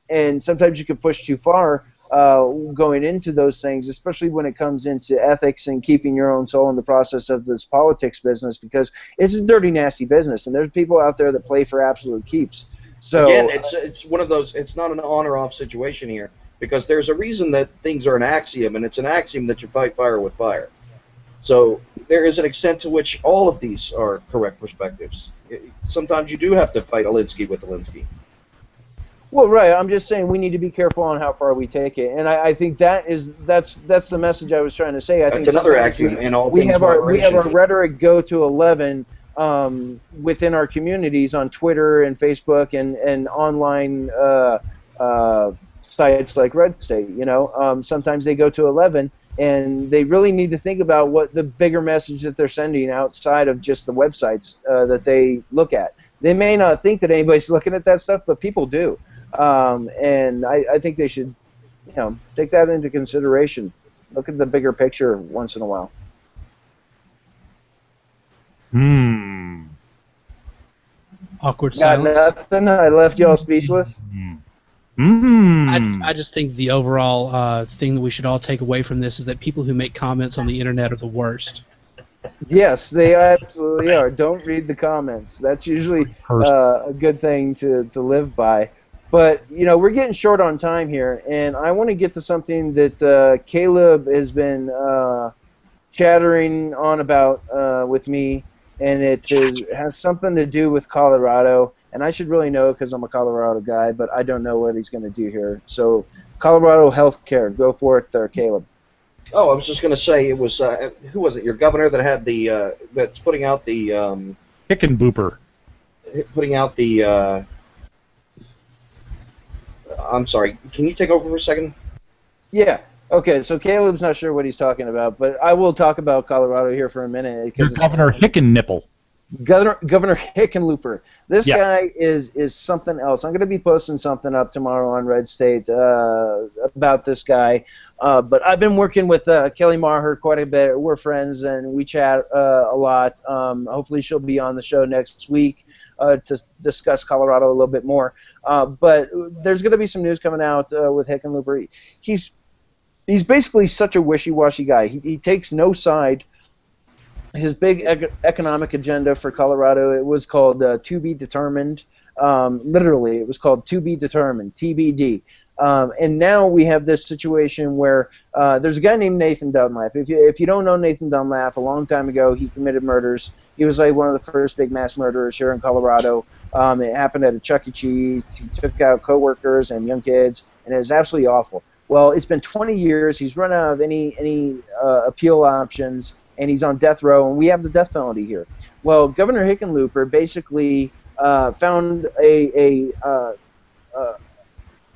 And sometimes you can push too far going into those things, especially when it comes into ethics and keeping your own soul in the process of this politics business, because it's a dirty, nasty business, and there's people out there that play for absolute keeps. So again, it's one of those. It's not an on or off situation here, because there's a reason that things are an axiom, and it's an axiom that you fight fire with fire. So there is an extent to which all of these are correct perspectives. Sometimes you do have to fight Alinsky with Alinsky. Well, right. I'm just saying we need to be careful on how far we take it, and I think that's the message I was trying to say. I think another axiom in all things. We have our rhetoric go to 11 within our communities on Twitter and Facebook and online sites like RedState. Sometimes they go to 11, and they really need to think about what the bigger message that they're sending outside of just the websites that they look at. They may not think that anybody's looking at that stuff, but people do. And I think they should, take that into consideration. Look at the bigger picture once in a while. Awkward silence. Got nothing. I left y'all speechless. I just think the overall thing that we should all take away from this is that people who make comments on the internet are the worst. Yes, they absolutely are. Don't read the comments. That's usually a good thing to live by. But, we're getting short on time here, and I want to get to something that Caleb has been chattering on about with me, and has something to do with Colorado. And I should really know because I'm a Colorado guy, but I don't know what he's going to do here. So, Colorado healthcare, go for it there, Caleb. Oh, I was just going to say it was who was it? Your governor that had the that's putting out the Hickenbooper. Putting out the. I'm sorry. Can you take over for a second? Yeah. Okay. So Caleb's not sure what he's talking about, but I will talk about Colorado here for a minute. Your Governor Hickennipple. Governor Hickenlooper. This guy is something else. I'm going to be posting something up tomorrow on RedState about this guy. But I've been working with Kelly Maher quite a bit. We're friends and we chat a lot. Hopefully she'll be on the show next week to discuss Colorado a little bit more. But there's going to be some news coming out with Hickenlooper. He's basically such a wishy-washy guy. He takes no side. His big economic agenda for Colorado, it was called To Be Determined. Literally, it was called To Be Determined, TBD. And now we have this situation where there's a guy named Nathan Dunlap. If you don't know Nathan Dunlap, a long time ago he committed murders. He was like one of the first big mass murderers here in Colorado. It happened at a Chuck E. Cheese. He took out coworkers and young kids, and it was absolutely awful. Well, it's been 20 years. He's run out of any appeal options, and he's on death row, and we have the death penalty here. Well, Governor Hickenlooper basically found a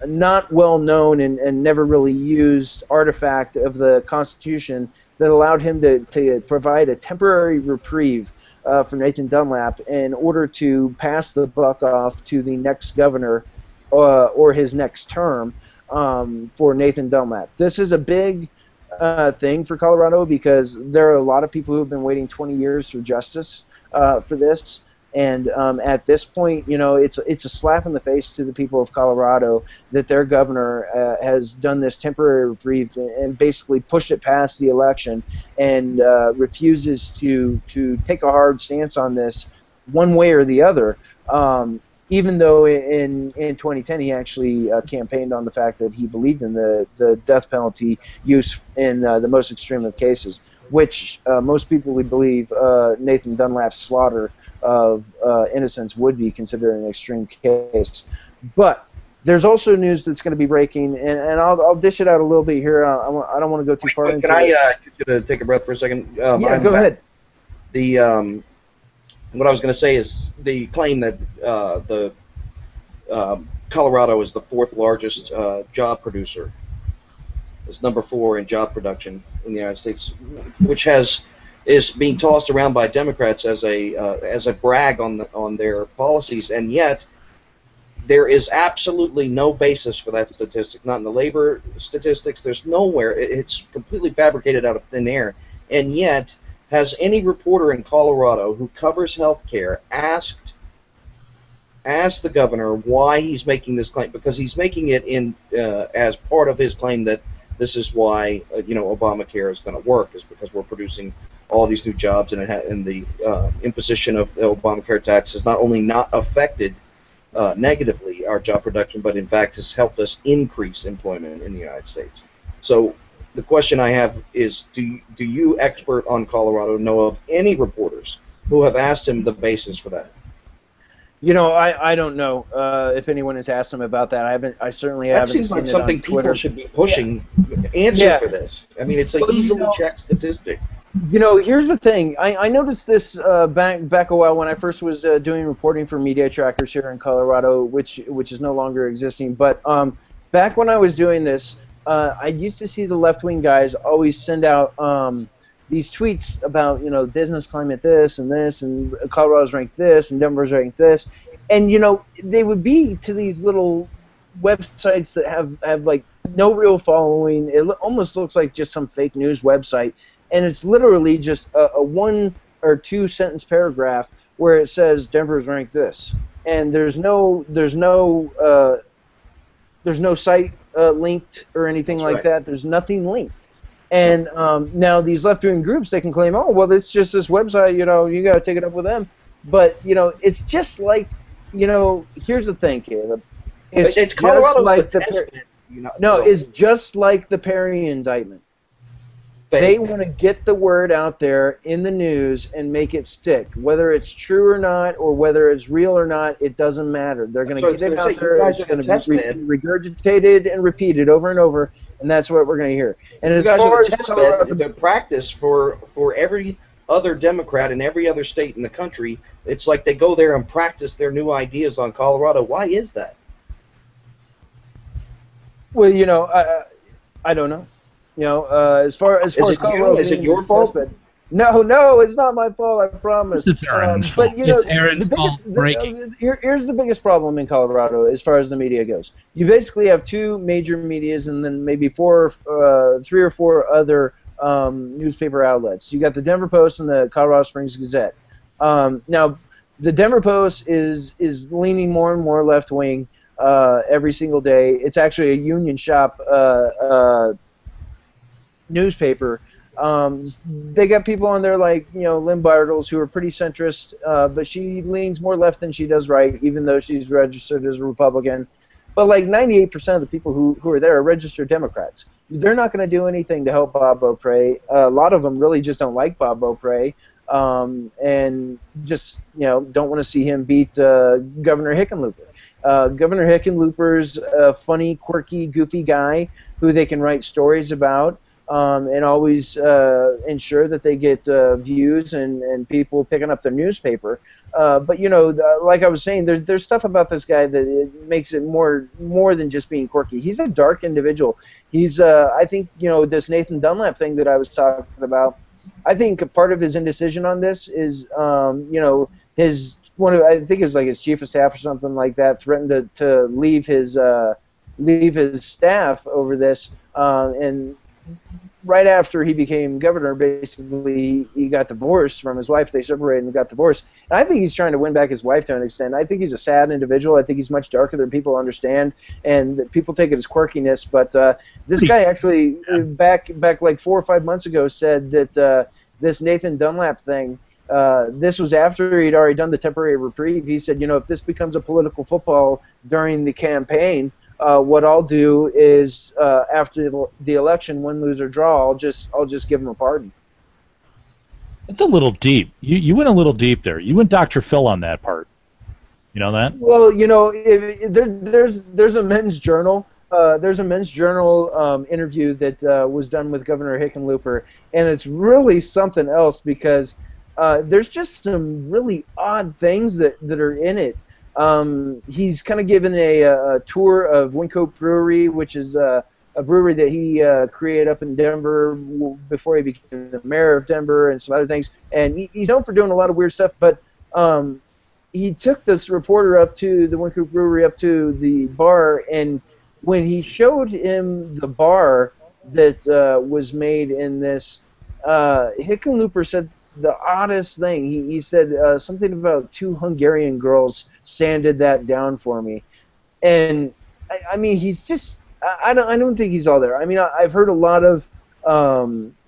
not well-known and never really used artifact of the Constitution that allowed him to provide a temporary reprieve for Nathan Dunlap in order to pass the buck off to the next governor or his next term for Nathan Dunlap. This is a big thing for Colorado because there are a lot of people who have been waiting 20 years for justice for this. And at this point, you know, it's a slap in the face to the people of Colorado that their governor has done this temporary reprieve and basically pushed it past the election and refuses to take a hard stance on this one way or the other. Even though in 2010 he actually campaigned on the fact that he believed in the death penalty use in the most extreme of cases, which most people would believe Nathan Dunlap's slaughter of innocents would be considered an extreme case. But there's also news that's going to be breaking, and I'll dish it out a little bit here. I don't want to go too far into it. Can I get you to take a breath for a second? Yeah, go ahead. What I was going to say is the claim that Colorado is the fourth largest job producer. It's number 4 in job production in the United States, which is being tossed around by Democrats as a brag on their policies, and yet there is absolutely no basis for that statistic. Not in the labor statistics. There's nowhere. It's completely fabricated out of thin air, and yet. Has any reporter in Colorado who covers healthcare asked the governor why he's making this claim? Because he's making it in as part of his claim that this is why Obamacare is going to work, is because we're producing all these new jobs, and the imposition of the Obamacare tax has not only not affected negatively our job production, but in fact has helped us increase employment in the United States. So. The question I have is, do you, expert on Colorado, know of any reporters who have asked him the basis for that? You know, I don't know if anyone has asked him about that. I certainly haven't. That seems like something people should be pushing for this. I mean, it's an easily checked statistic. You know, here's the thing. I noticed this back a while when I first was doing reporting for Media Trackers here in Colorado, which is no longer existing. But back when I was doing this. I used to see the left-wing guys always send out these tweets about, business climate this, and Colorado's ranked this, and Denver's ranked this. And, they would be to these little websites that have like, no real following. It almost looks like just some fake news website. And it's literally just a 1 or 2 sentence paragraph where it says Denver's ranked this. And there's no site linked or anything like that. There's nothing linked. And now these left-wing groups, they can claim, oh, well, it's just this website, you got to take it up with them. But, it's just like, here's the thing, Caleb. It's Colorado's like it's just like the Perry indictment. They want to get the word out there in the news and make it stick. Whether it's true or not, or whether it's real or not, it doesn't matter. They're going to get it out there. It's going to be regurgitated and repeated over and over, and that's what we're going to hear. And as far as the practice for every other Democrat in every other state in the country, it's like they go there and practice their new ideas on Colorado. Why is that? Well, you know, I don't know. You know, as far as Colorado, is it your fault? No, it's not my fault. I promise. It's Aaron's fault. But you know, It's Aaron's fault. Here's the biggest problem in Colorado as far as the media goes. You basically have two major medias, and then maybe three or four other newspaper outlets. You got the Denver Post and the Colorado Springs Gazette. Now, the Denver Post is leaning more and more left wing every single day. It's actually a union shop newspaper. They got people on there like, you know, Lynn Bartles, who are pretty centrist, but she leans more left than she does right, even though she's registered as a Republican. But like 98% of the people who are there are registered Democrats. They're not going to do anything to help Bob Beaupre. A lot of them really just don't like Bob Beaupre, and just, you know, don't want to see him beat Governor Hickenlooper. Governor Hickenlooper's a funny, quirky, goofy guy who they can write stories about. And always ensure that they get views and people picking up their newspaper. But you know, like I was saying, there's stuff about this guy that it makes it more than just being quirky. He's a dark individual. He's I think, you know, this Nathan Dunlap thing that I was talking about. I think a part of his indecision on this is you know, I think it was like his chief of staff or something like that threatened to leave his staff over this, and right after he became governor, basically, he got divorced from his wife. They separated and got divorced. And I think he's trying to win back his wife to an extent. I think he's a sad individual. I think he's much darker than people understand, and that people take it as quirkiness. But this guy actually, back like 4 or 5 months ago, said that this Nathan Dunlap thing, this was after he'd already done the temporary reprieve. He said, you know, if this becomes a political football during the campaign, what I'll do is after the election, win, lose, or draw, I'll just give him a pardon. It's a little deep. You went a little deep there. You went Dr. Phil on that part. You know that? Well, you know, there's a Men's Journal. There's a Men's Journal interview that was done with Governor Hickenlooper, and it's really something else because there's just some really odd things that are in it. He's kind of given a tour of Wyncote Brewery, which is a brewery that he created up in Denver before he became the mayor of Denver, and some other things. And he's known for doing a lot of weird stuff, but he took this reporter up to the Wyncote Brewery, up to the bar, and when he showed him the bar that was made in this, Hickenlooper said the oddest thing. He said something about 2 Hungarian girls sanded that down for me, and I mean, he's just I don't think he's all there. I mean, I've heard a lot of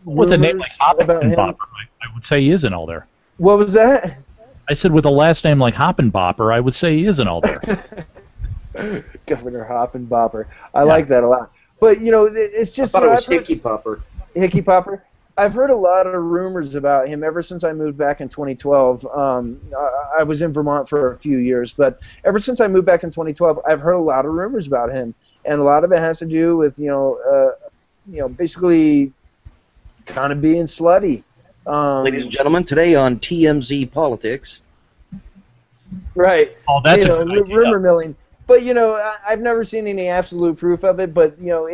with a name like Hoppenbopper, I would say he isn't all there. What was that? I said with a last name like Hoppenbopper, I would say he isn't all there. Governor Hoppenbopper. I like that a lot. But you know, it's just. I thought it was Hickey Popper. Hickey Popper. I've heard a lot of rumors about him ever since I moved back in 2012. I was in Vermont for a few years, but ever since I moved back in 2012, I've heard a lot of rumors about him, and a lot of it has to do with basically kind of being slutty. Ladies and gentlemen, today on TMZ Politics. Right. Oh, that's a good idea. Rumor milling. But, you know, I've never seen any absolute proof of it, but, you know,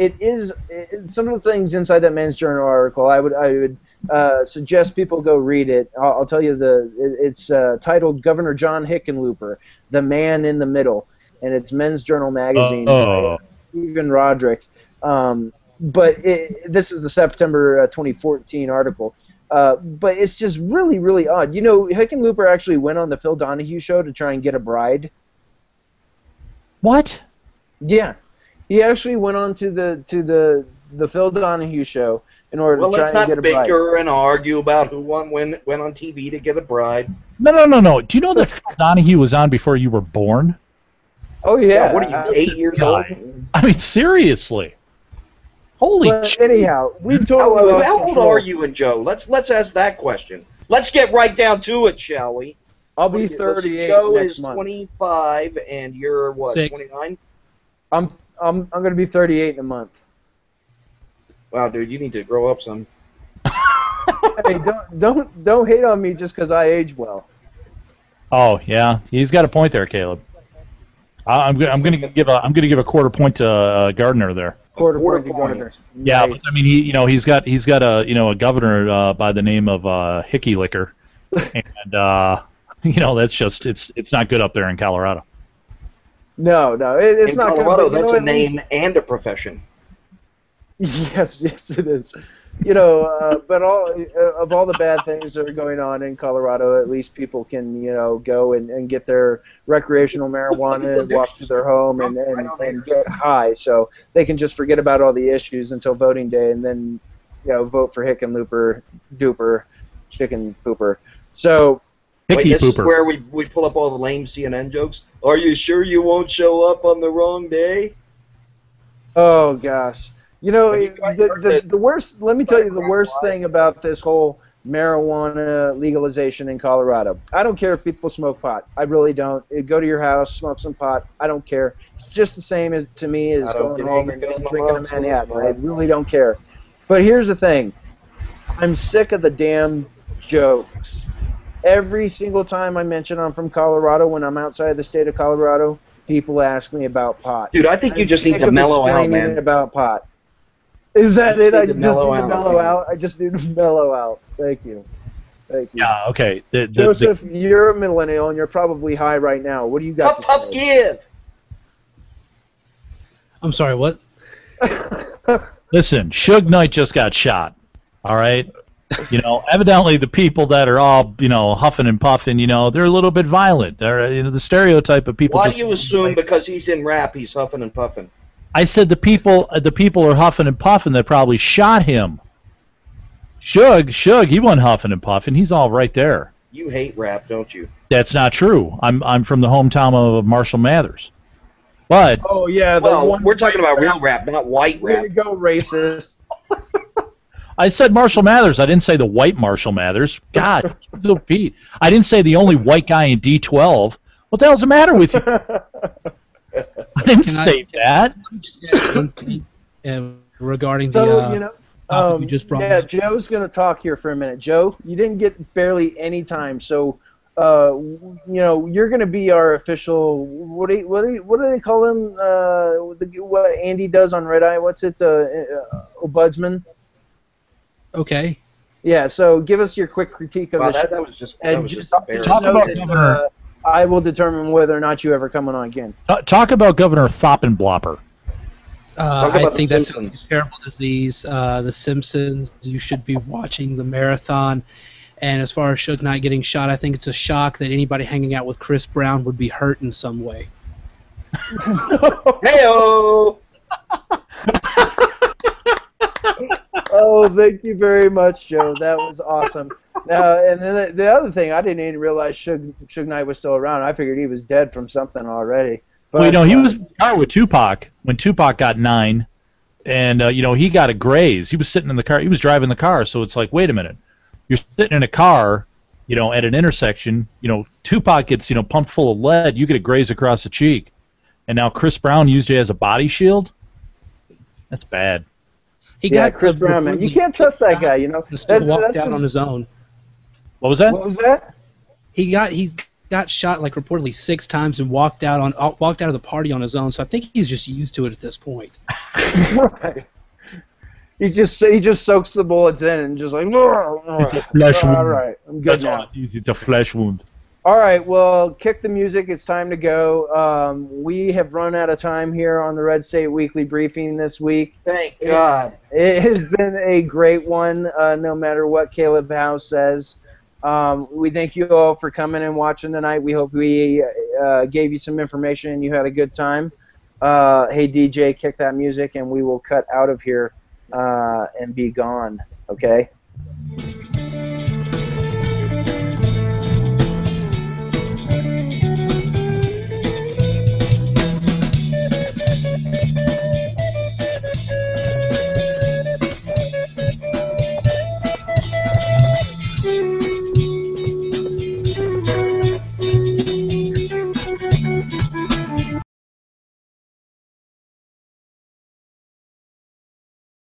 some of the things inside that Men's Journal article, I would suggest people go read it. I'll tell you it's titled Governor John Hickenlooper, The Man in the Middle, and it's Men's Journal magazine by Stephen Roderick. But this is the September 2014 article. But it's just really, really odd. You know, Hickenlooper actually went on the Phil Donahue show to try and get a bride. What? Yeah, he actually went on to the Phil Donahue show in order to try and get a bride. Well, let's not bicker and argue about who went on TV to get a bride. No. Do you know that Phil Donahue was on before you were born? Oh yeah. What are you, 8 years old? I mean, seriously. Holy But shit. anyhow, we've totally lost How old control. are you and Joe? Let's ask that question. Let's get right down to it, shall we? I'll be Let's see, 38 Joe next is month. 25, and you're what? 6. 29. I'm gonna be 38 in a month. Wow, dude, you need to grow up, son. Hey, don't hate on me just because I age well. Oh yeah, he's got a point there, Caleb. I'm gonna give a quarter point to Gardner there. Quarter Quarter point to point. Gardner. Yeah, Nice. but, I mean he's got a governor by the name of Hickey Licker, and that's just it's not good up there in Colorado. No, it's In not Colorado, good, but, that's a at least- name and a profession. Yes, it is. But of all the bad things that are going on in Colorado, at least people can, go and get their recreational marijuana and walk to their home and get high. So they can just forget about all the issues until voting day and then, vote for Hickenlooper, Duper, Chicken Pooper. So, Wait, Hickey this is Pooper. where we pull up all the lame CNN jokes. Are you sure you won't show up on the wrong day? oh gosh. Have you heard The worst, let me tell you the worst thing about this whole marijuana legalization in Colorado. I don't care if people smoke pot. I really don't. Go to your house, smoke some pot. I don't care. It's just the same to me as I don't going get home angry and 'cause my drinking a mom's Manhattan. smoking I pot. really don't care. But here's the thing. I'm sick of the damn jokes. Every single time I mention I'm from Colorado, when I'm outside the state of Colorado, people ask me about pot. Dude, I think you I'm just need sick to of mellow out, explaining man. about pot. Is that You it? I need to just need mellow to out, mellow man. out. I just need to mellow out. Thank you. Yeah, okay. Joseph, you're a millennial and you're probably high right now. What do you got Huff, to huff, say? give. I'm sorry, what? Listen, Suge Knight just got shot. All right. Evidently the people that are all, huffing and puffing, they're a little bit violent. They're, the stereotype of people. Why do you assume because he's in rap he's huffing and puffing? I said the people are huffing and puffing that probably shot him. Suge, he wasn't huffing and puffing. He's all right there. You hate rap, don't you? That's not true. I'm from the hometown of Marshall Mathers. But Oh yeah. Well, we're talking about real rap, not white Way rap. to go, racist. I said Marshall Mathers. I didn't say the white Marshall Mathers. God, Pete. I didn't say the only white guy in D12. What the hell's the matter with you? I didn't say that. Just add one thing, regarding So the topic you just brought up. Joe's gonna talk here for a minute. Joe, you didn't get barely any time, so you're gonna be our official. What do they call him? What Andy does on Red Eye? What's it? Ombudsman. Okay. Yeah. So give us your quick critique of Wow, the show. that was just And embarrassing. talk know about that, Governor- I will determine whether or not you ever come on again. Talk about Governor Thoppenblopper. Talk I about think The that's Simpsons. a terrible disease. The Simpsons, you should be watching the marathon. And as far as Suge Knight getting shot, I think it's a shock that anybody hanging out with Chris Brown would be hurt in some way. Heyo! Oh, thank you very much, Joe. That was awesome. Now, and then the other thing, I didn't even realize Suge Knight was still around. I figured he was dead from something already. But, Well, he was in the car with Tupac when Tupac got 9, and he got a graze. He was sitting in the car. He was driving the car, so it's like, wait a minute, you're sitting in a car, at an intersection. Tupac gets pumped full of lead. You get a graze across the cheek, and now Chris Brown used it as a body shield. That's bad. He Yeah, got Chris Brown, man. You can't trust that guy, And still walked that's out just- on his own. What was that? What was that? He got shot like reportedly 6 times and walked out of the party on his own. So I think he's just used to it at this point. Right. He just soaks the bullets in and just like, It's a flesh all wound. right, I'm good That's now. all it is. It's a flesh wound. All right, well, kick the music. It's time to go. We have run out of time here on the Red State Weekly Briefing this week. Thank God. It has been a great one, no matter what Caleb House says. We thank you all for coming and watching tonight. We hope we gave you some information and you had a good time. Hey, DJ, kick that music, and we will cut out of here and be gone, okay?